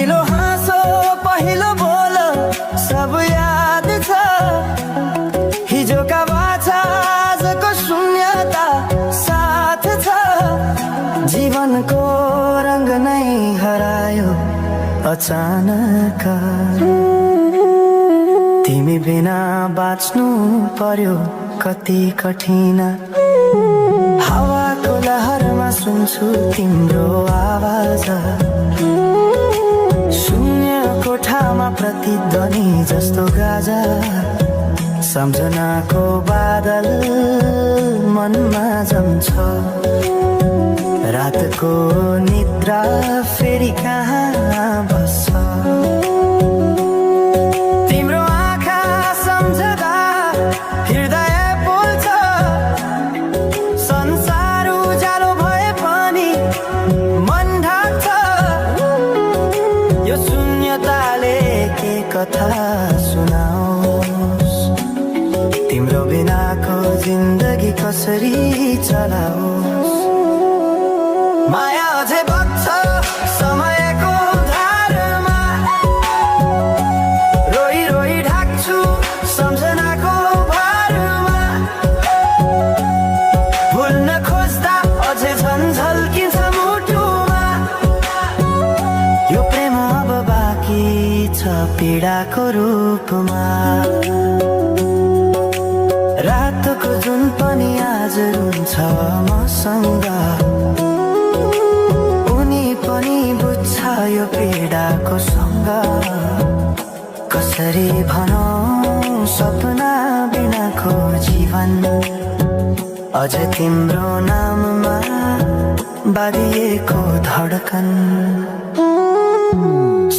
पहिलो हाँसो पहिलो बोल सब याद छ। हिजोका बाछा आजको शून्यता साथ छ। जीवनको रंग नै हरायो अचानक। तिमी बिना बाँच्नु पर्यो कति कठिन। हावाको लहरमा सुन्छु तिम्रो आवाज। शून्य कोठामा प्रतिध्वनि जस्तो गाजा। सम्झनाको बादल मनमा जम्छ। रातको निद्रा फेरि कहाँ बस्छ। तिम्रो आँखा सम्झदा हृदय पोल्छ। संसार उज्यालो भए पनि मन ढाक्छ। यो शून्यताले के कथा सुनाओस्। तिम्रो बिनाको जिन्दगी कसरी चलाओस्। माया अझै बग्छ समयको धारमा। रोई रोई ढाक्छु सम्झनाको भारमा। भुल्न खोज्दा अझै झन्झल्किन्छ मुटुमा। यो प्रेम अब बाँकी छ पीडाको रूपमा। रातको जुन पनि आज रुन्छ मसँग। उनी पनि बुझ्छ यो पीडाको सँग। कसरी भनौं सपना बिनाको जीवन। अझ तिम्रो नाममा बाँधिएको धडकन।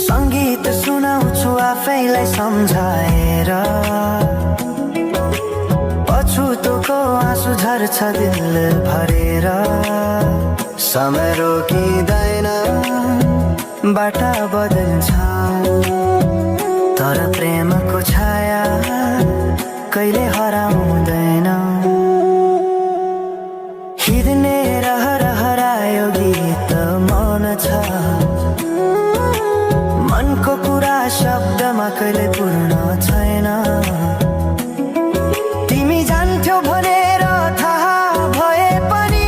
संगीत सुनाउँछु आफैलाई सम्झाएर। पछुतोको आँसु झर्छ दिल भरेर। समय रोकिँदैन बाटा बदल्छ। तर प्रेमको छाया कहिले हराउँदैन। हिँड्ने रहर हरायो गीत मौन छ। मनको कुरा शब्दमा कहिले पूर्ण छैन। तिमी जान्थ्यौ भनेर थाहा भए पनि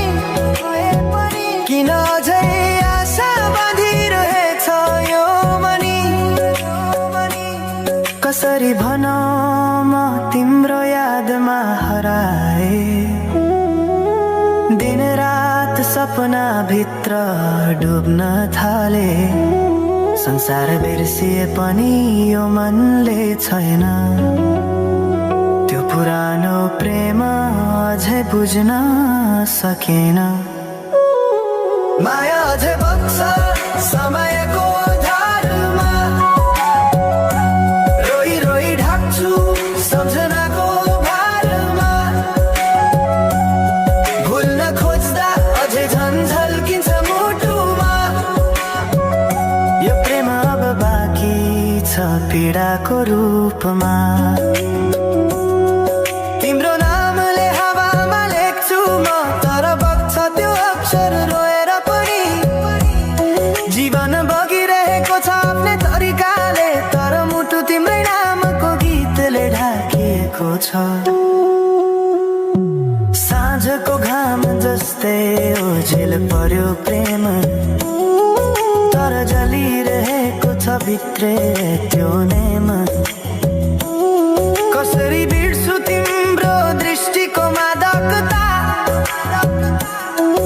किन अझै आशा बाँधिरहेछ यो मनी। कसरी भनौं म तिम्रो यादमा हराए। दिन रात सपना भित्र डुब्न थाले। संसार बिर्सिए पनि यो मनले छैन। त्यो पुरानो प्रेम अझै बुझ्न सकेन। माया अझै बग्छ समयको धारमा। रोई रोई ढाक्छु सम्झनाको भारमा। भुल्न खोज्दा अझै झन्झल्किन्छ मुटुमा। यो प्रेम अब बाँकी छ पीडाको रूपमा। तिम्रो नामले हावामा लेख्छु म तर बग्छ त्यो अक्षर रोएर पनि। जीवन बगिरहेको छ आफ्नै तरिकाले तर मुटु तिम्रै नामको गीतले ढाकिएको छ। साँझको घाम जस्तै ओझेल पर्यो प्रेम। तर जलिरहेको छ भित्रै त्यो नेम। कसरी